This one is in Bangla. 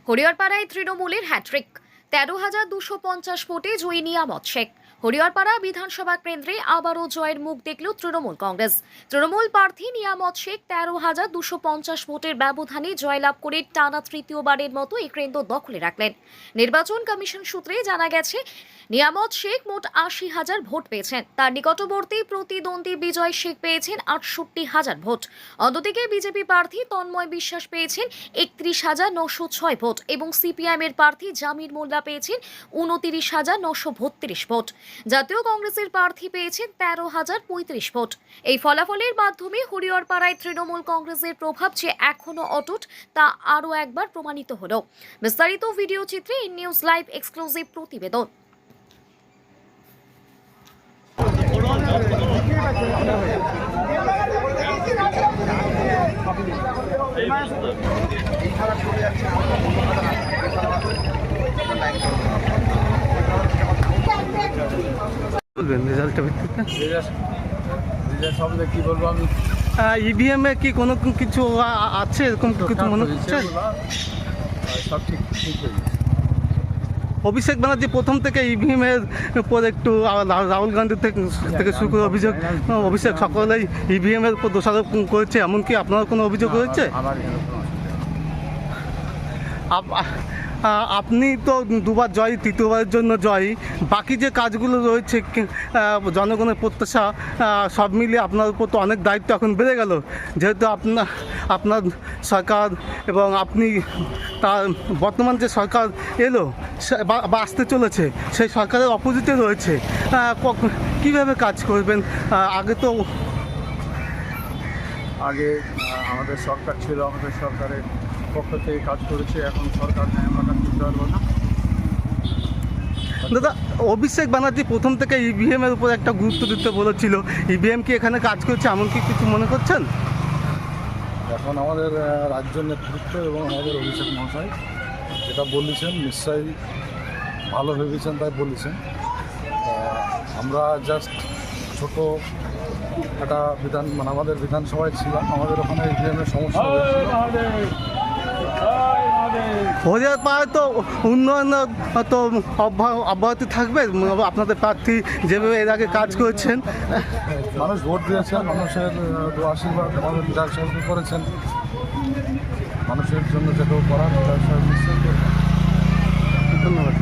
হরিহরপাড়ায় তৃণমূলের হ্যাট্রিক ১৩,২৫০ ভোটে জয়ী নিয়ামত শেখ। হরিহরপাড়া বিধানসভা কেন্দ্রে আবারও জয়ের মুখ দেখল তৃণমূল কংগ্রেস। তৃণমূল প্রার্থী নিয়ামত শেখ ১৩,২৫০ ভোটের ব্যবধানে জয়লাভ করে টানা তৃতীয়বারের মতো এই কেন্দ্র দখলে রাখলেন। নির্বাচন কমিশন সূত্রে জানা গেছে, নিয়ামত শেখ মোট ৮০,০০০ ভোট পেয়েছেন। তার নিকটবর্তী প্রতিদ্বন্দ্বী বিজয় শেখ পেয়েছেন ৬৮,০০০ ভোট। অন্যদিকে বিজেপি প্রার্থী তন্ময় বিশ্বাস পেয়েছেন ৩১,৯০৬ ভোট এবং সিপিআইএম এর প্রার্থী জামির মোল্লা পেয়েছেন ২৯,৯৩২ ভোট। জাতীয় কংগ্রেসের প্রার্থী পেয়েছেন ১৩,০৩৫ ভোট। এই ফলাফলের মাধ্যমে হরিহরপাড়ায় তৃণমূল কংগ্রেসের প্রভাব যে এখনো অটুট তা আরও একবার প্রমাণিত হল। বিস্তারিত ভিডিও চিত্রে নিউজ লাইভ এক্সক্লুসিভ প্রতিবেদন। কি বলবো আমি, ইভিএম এ কি কোনো কিছু আছে, এরকম কিছু মনে হচ্ছে? সব ঠিক ঠিক হয়ে গেছে। অভিষেক ব্যানার্জি প্রথম থেকে ইভিএম এর উপর একটু রাহুল গান্ধী থেকে শুরু করে অভিষেক সকলেই ইভিএম এর উপর দোষারোপ করেছে। এমনকি আপনার কোনো অভিযোগ রয়েছে? আমার এরকম আপনি তো দুবার জয়, তৃতীয়বারের জন্য জয়। বাকি যে কাজগুলো রয়েছে, জনগণের প্রত্যাশা, সব মিলিয়ে আপনার উপর তো অনেক দায়িত্ব এখন বেড়ে গেল, যেহেতু আপনার সরকার এবং আপনি তার বর্তমান যে সরকার এলো বা আসতে চলেছে, সেই সরকারের অপোজিটে রয়েছে। কীভাবে কাজ করবেন? আগে আমাদের সরকার ছিল, আমাদের সরকারের পক্ষ থেকে কাজ করেছে। এখন সরকার নেই, আমরা কাজ করতে পারবো না। দাদা, অভিষেক ব্যানার্জি প্রথম থেকে ইভিএম এর উপর একটা গুরুত্ব দিতে বলেছিল। ইভিএম কি এখানে কাজ করছে, এমন কি কিছু মনে করছেন? এখন আমাদের রাজ্য নেতৃত্ব এবং আমাদের অভিষেক মহাশয় যেটা বলেছেন, নিশ্চয়ই ভালো ভেবেছেন, তাই বলেছেন। আমরা জাস্ট ছোট একটা আমাদের বিধানসভায় ছিলাম, আমাদের ওখানে ইভিএমের সমস্যা হয়েছিল। হরিহরপাড়ায় তো উন্নয়ন তো অব্যাহতি থাকবে। আপনাদের প্রার্থী যেভাবে এর আগে কাজ করেছেন, মানুষ ভোট দিয়েছেন, মানুষের আশীর্বাদ আমাদের বিধায়ক সাহেব করেছেন। মানুষের জন্য যেটাও করার বিধায়ক সাহেব নিশ্চয়ই করবেন। ধন্যবাদ।